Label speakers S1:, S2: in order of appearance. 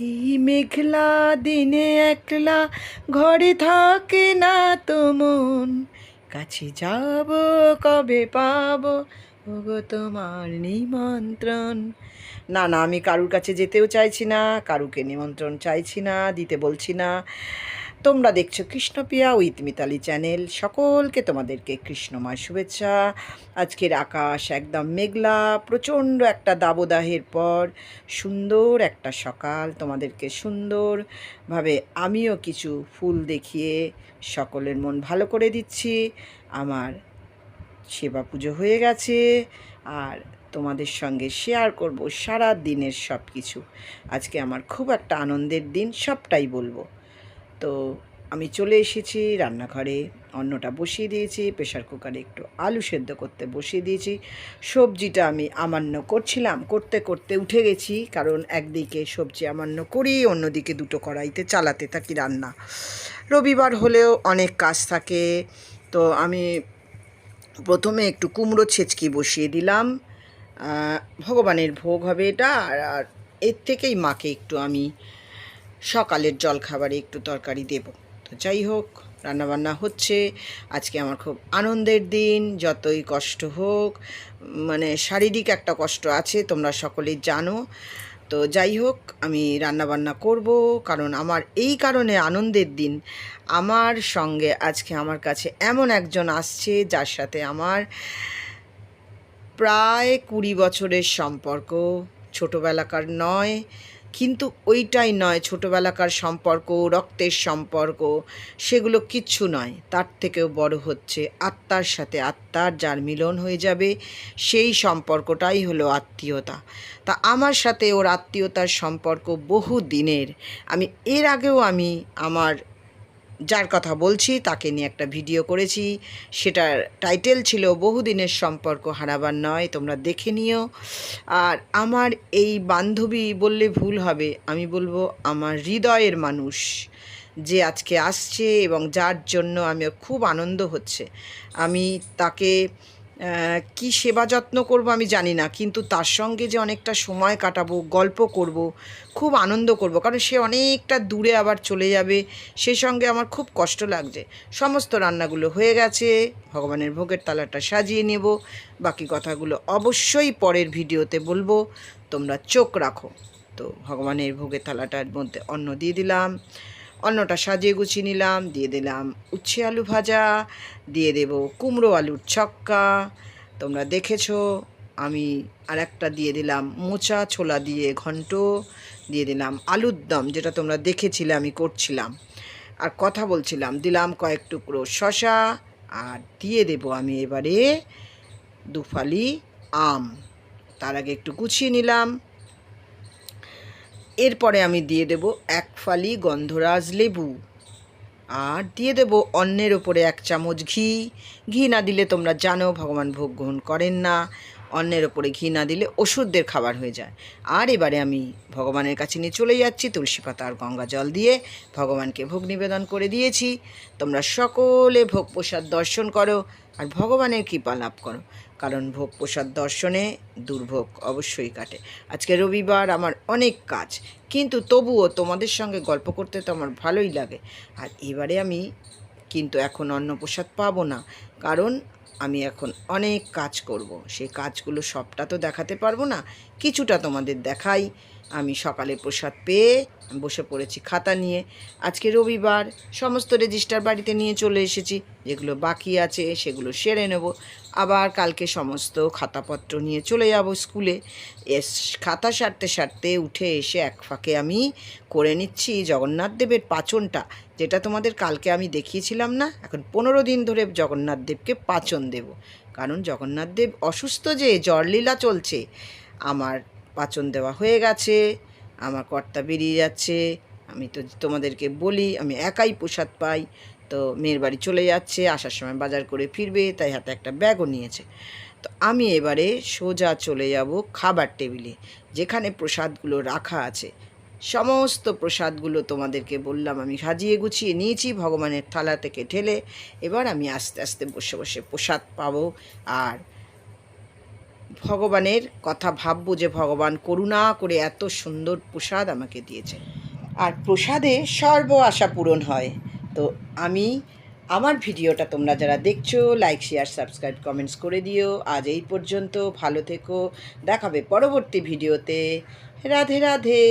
S1: এই মেঘলা দিনে একলা ঘরে থাকে না তো মন, কাছে যাব কবে পাবো ওগো তোমার নিমন্ত্রণ। না না, আমি কারুর কাছে যেতেও চাইছি না, কারুকে নিমন্ত্রণ চাইছি না, দিতে বলছি না। তোমরা দেখছো কৃষ্ণপ্রিয়া উইথ মিতালি চ্যানেল। সকলকে তোমাদেরকে কৃষ্ণময় শুভেচ্ছা। আজকের আকাশ একদম মেঘলা, প্রচণ্ড একটা দাবদাহের পর সুন্দর একটা সকাল। তোমাদেরকে সুন্দরভাবে আমিও কিছু ফুল দেখিয়ে সকলের মন ভালো করে দিচ্ছি। আমার সেবা পুজো হয়ে গেছে, আর তোমাদের সঙ্গে শেয়ার করব সারা দিনের সব কিছু। আজকে আমার খুব একটা আনন্দের দিন, সবটাই বলবো। তো আমি চলে এসেছি রান্নাঘরে, অন্নটা বসিয়ে দিয়েছি, প্রেশার কুকারে একটু আলু সেদ্ধ করতে বসিয়ে দিয়েছি। সবজিটা আমি আমান্য করছিলাম, করতে করতে উঠে গেছি, কারণ একদিকে সবজি আমান্য করি, অন্যদিকে দুটো কড়াইতে চালাতে থাকি রান্না। রবিবার হলেও অনেক কাজ থাকে। তো আমি প্রথমে একটু কুমড়ো ছেচকি বসিয়ে দিলাম। ভগবানের ভোগ হবে এটা, আর এর থেকেই মাকে একটু আমি সকালের জলখাবারে একটু তরকারি দেব। তো যাই হোক, রান্নাবান্না হচ্ছে। আজকে আমার খুব আনন্দের দিন, যতই কষ্ট হোক, মানে শারীরিক একটা কষ্ট আছে, তোমরা সকলেই জানো। তো যাই হোক, আমি রান্নাবান্না করব, কারণ আমার এই কারণে আনন্দের দিন। আমার সঙ্গে আজকে আমার কাছে এমন একজন আসছে যার সাথে আমার প্রায় 20 বছরের সম্পর্ক। ছোটোবেলাকার নয়, কিন্তু ওইটাই নয়, ছোটোবেলাকার সম্পর্ক, রক্তের সম্পর্ক, সেগুলো কিচ্ছু নয়। তার থেকেও বড় হচ্ছে আত্মার সাথে আত্মার যার মিলন হয়ে যাবে, সেই সম্পর্কটাই হলো আত্মীয়তা। তা আমার সাথে ওর আত্মীয়তার সম্পর্ক বহু দিনের। আমি এর আগেও আমার যার কথা বলছি তাকে নিয়ে একটা ভিডিও করেছি, সেটার টাইটেল ছিল বহুদিনের সম্পর্ক হারাবার নয়, তোমরা দেখে নিও। আর আমার এই বান্ধবী বললে ভুল হবে, আমি বলবো আমার হৃদয়ের মানুষ, যে আজকে আসছে এবং যার জন্য আমি খুব আনন্দ হচ্ছে। আমি তাকে কি সেবা যত্ন করব আমি জানি না, কিন্তু তার সঙ্গে যে অনেকটা সময় কাটাবো, গল্প করব, খুব আনন্দ করব, কারণ সে অনেকটা দূরে আবার চলে যাবে, সে সঙ্গে আমার খুব কষ্ট লাগছে। সমস্ত রান্নাগুলো হয়ে গেছে, ভগবানের ভোগের থালাটা সাজিয়ে নেব। বাকি কথাগুলো অবশ্যই পরের ভিডিওতে বলবো, তোমরা চোখ রাখো। তো ভগবানের ভোগের থালাটার মধ্যে অন্ন দিয়ে দিলাম, অন্নটা সাজিয়ে গুছিয়ে নিলাম, দিয়ে দিলাম উচ্ছে আলু ভাজা, দিয়ে দেব কুমড়ো আলুর ছক্কা, তোমরা দেখেছো। আমি আর একটা দিয়ে দিলাম মোচা ছোলা দিয়ে ঘন্ট, দিয়ে দিলাম আলুর দম, যেটা তোমরা দেখেছিলে আমি করছিলাম আর কথা বলছিলাম, দিলাম কয়েক টুকরো শশা, আর দিয়ে দেব আমি এবারে দুফালি আম। তার আগে একটু গুছিয়ে নিলাম। এরপরে আমি দিয়ে দেব এক ফালি গন্ধরাজ লেবু, আর দিয়ে দেব অন্নের ওপরে 1 চামচ ঘি। ঘি না দিলে তোমরা জানো ভগবান ভোগ গ্রহণ করেন না, অন্নের ওপরে ঘি না দিলে ওষুধদের খাবার হয়ে যায়। আর এবারে আমি ভগবানের কাছে নিয়ে চলে যাচ্ছি, তুলসী পাতা আর গঙ্গা জল দিয়ে ভগবানকে ভোগ নিবেদন করে দিয়েছি। তোমরা সকলে ভোগ প্রসাদ দর্শন করো আর ভগবানের কৃপা লাভ করো, কারণ ভোগ প্রসাদ দর্শনে দুর্ভোগ অবশ্যই কাটে। আজকে রবিবার, আমার অনেক কাজ, কিন্তু তবুও তোমাদের সঙ্গে গল্প করতে তো আমার ভালোই লাগে। আর এবারে আমি কিন্তু এখন অন্নপ্রসাদ পাবো না, কারণ আমি এখন অনেক কাজ করব, সেই কাজগুলো সবটা তো দেখাতে পারবো না, কিছুটা তোমাদের দেখাই। আমি সকালে প্রসাদ পেয়ে বসে পড়েছি খাতা নিয়ে। আজকে রবিবার, সমস্ত রেজিস্টার বাড়িতে নিয়ে চলে এসেছি, যেগুলো বাকি আছে সেগুলো সেরে নেব। আবার কালকে সমস্ত খাতাপত্র নিয়ে চলে যাব স্কুলে। খাতা সারতে সারতে উঠে এসে এক ফাঁকে আমি করে নিচ্ছি জগন্নাথ দেবের পাচনটা, যেটা তোমাদের কালকে আমি দেখিয়েছিলাম না। এখন 15 দিন ধরে জগন্নাথ দেবকে পাচন দেব, কারণ জগন্নাথ দেব অসুস্থ, যে জ্বরলীলা চলছে। আমার পাচন দেওয়া হয়ে গেছে, আমার কর্তা বেরিয়ে যাচ্ছে। আমি তো তোমাদেরকে বলি আমি একাই প্রসাদ পাই, তো মেয়ের বাড়ি চলে যাচ্ছে, আসার সময় বাজার করে ফিরবে, তাই হাতে একটা ব্যাগও নিয়েছে। তো আমি এবারে সোজা চলে যাব খাবার টেবিলে, যেখানে প্রসাদগুলো রাখা আছে। সমস্ত প্রসাদগুলো তোমাদেরকে বললাম আমি সাজিয়ে গুছিয়ে নিয়েছি ভগবানের থালা থেকে ঢেলে। এবার আমি আস্তে আস্তে বসে বসে প্রসাদ পাবো। আর ভগবানের কথা ভাববো যে ভগবান করুণা করে এত সুন্দর প্রসাদ আমাকে দিয়েছে। আর প্রসাদে সর্ব আশা পূরণ হয়। তো আমি আমার ভিডিওটা তোমরা যারা দেখছো লাইক শেয়ার সাবস্ক্রাইব কমেন্টস করে দিও। আজ এই পর্যন্ত, ভালো থেকো, দেখাবে পরবর্তী ভিডিওতে। রাধে রাধে।